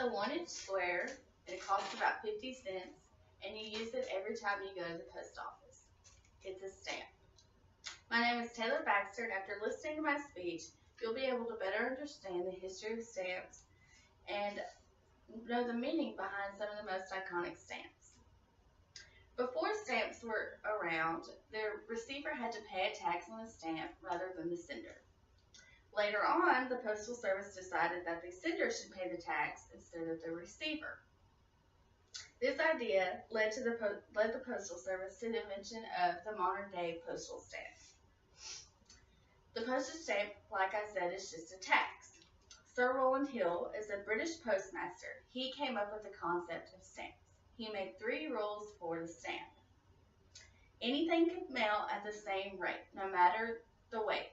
a 1-inch square, and it costs about 50 cents, and you use it every time you go to the post office. It's a stamp. My name is Taylor Baxter, and after listening to my speech, you'll be able to better understand the history of stamps and know the meaning behind some of the most iconic stamps. Before stamps were around, the receiver had to pay a tax on the stamp rather than the sender. Later on, the Postal Service decided that the sender should pay the tax instead of the receiver. This idea led the Postal Service to the invention of the modern-day postal stamp. The postage stamp, like I said, is just a tax. Sir Rowland Hill is a British postmaster. He came up with the concept of stamps. He made 3 rules for the stamp. Anything could mail at the same rate, no matter the weight.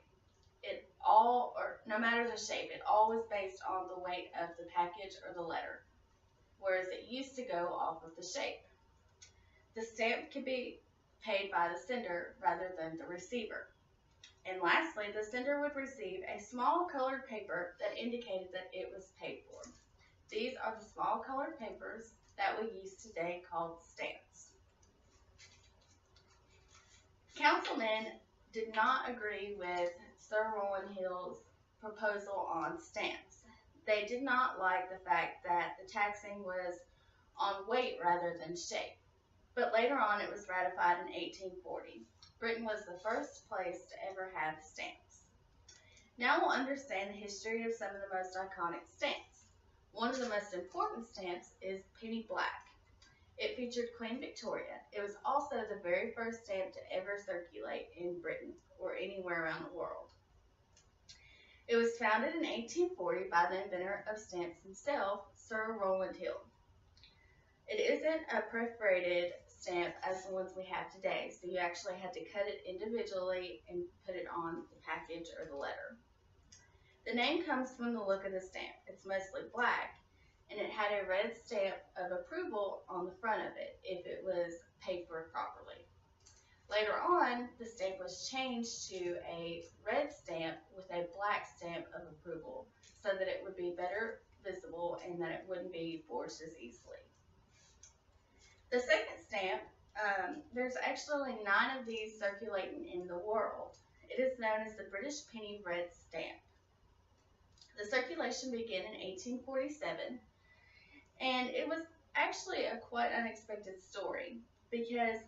No matter the shape, it all was based on the weight of the package or the letter, whereas it used to go off of the shape. The stamp could be paid by the sender rather than the receiver. And lastly, the sender would receive a small colored paper that indicated that it was paid for. These are the small colored papers that we use today called stamps. Councilmen did not agree with Sir Rowland Hill's proposal on stamps. They did not like the fact that the taxing was on weight rather than shape. But later on it was ratified in 1840. Britain was the first place to ever have stamps. Now we'll understand the history of some of the most iconic stamps. One of the most important stamps is Penny Black. It featured Queen Victoria. It was also the very first stamp to ever circulate in Britain or anywhere around the world. It was founded in 1840 by the inventor of stamps himself, Sir Rowland Hill. It isn't a perforated stamp as the ones we have today, so you actually had to cut it individually and put it on the package or the letter. The name comes from the look of the stamp. It's mostly black, and it had a red stamp of approval on the front of it if it was paid for properly. Later on, the stamp was changed to a red stamp with a black stamp of approval so that it would be better visible and that it wouldn't be forged as easily. The second stamp, there's actually 9 of these circulating in the world. It is known as the British Penny Red Stamp. The circulation began in 1847, and it was actually a quite unexpected story because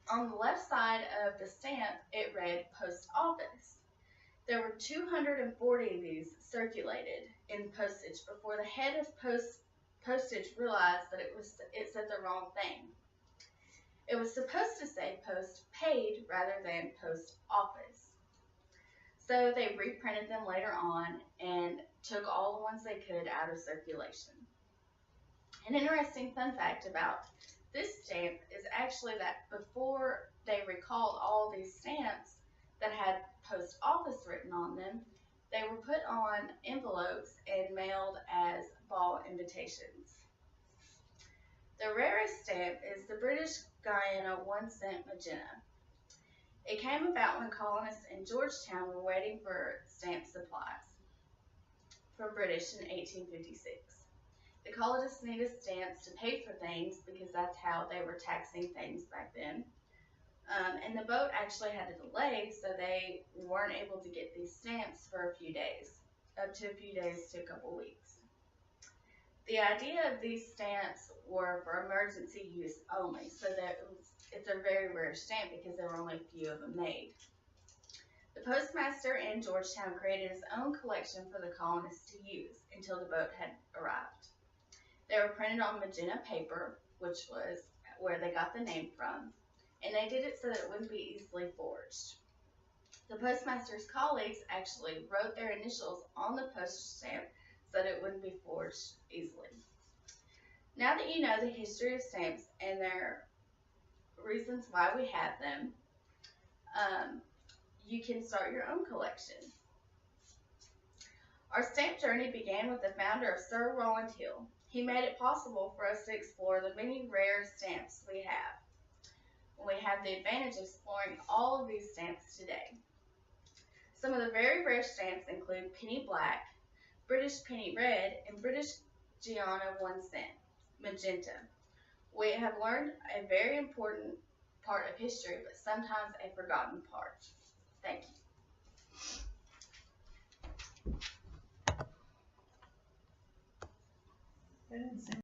on the left side of the stamp it read Post Office. There were 240 of these circulated in postage before the head of postage realized that it said the wrong thing. It was supposed to say Post Paid rather than Post Office. So they reprinted them later on and took all the ones they could out of circulation. An interesting fun fact about this stamp is actually that before they recalled all these stamps that had Post Office written on them, they were put on envelopes and mailed as ball invitations. The rarest stamp is the British Guiana 1-cent Magenta. It came about when colonists in Georgetown were waiting for stamp supplies from British in 1856. The colonists needed stamps to pay for things because that's how they were taxing things back then. And the boat actually had a delay, so they weren't able to get these stamps for a few days, up to a few days to a couple weeks. The idea of these stamps were for emergency use only, so that it's a very rare stamp because there were only a few of them made. The postmaster in Georgetown created his own collection for the colonists to use until the boat had arrived. They were printed on magenta paper, which was where they got the name from, and they did it so that it wouldn't be easily forged. The postmaster's colleagues actually wrote their initials on the postage stamp so that it wouldn't be forged easily. Now that you know the history of stamps and their reasons why we have them, you can start your own collection. Our stamp journey began with the founder of Sir Rowland Hill. He made it possible for us to explore the many rare stamps we have. We have the advantage of exploring all of these stamps today. Some of the very rare stamps include Penny Black, British Penny Red, and British Gianna 1 cent. Magenta. We have learned a very important part of history, but sometimes a forgotten part. Thank you.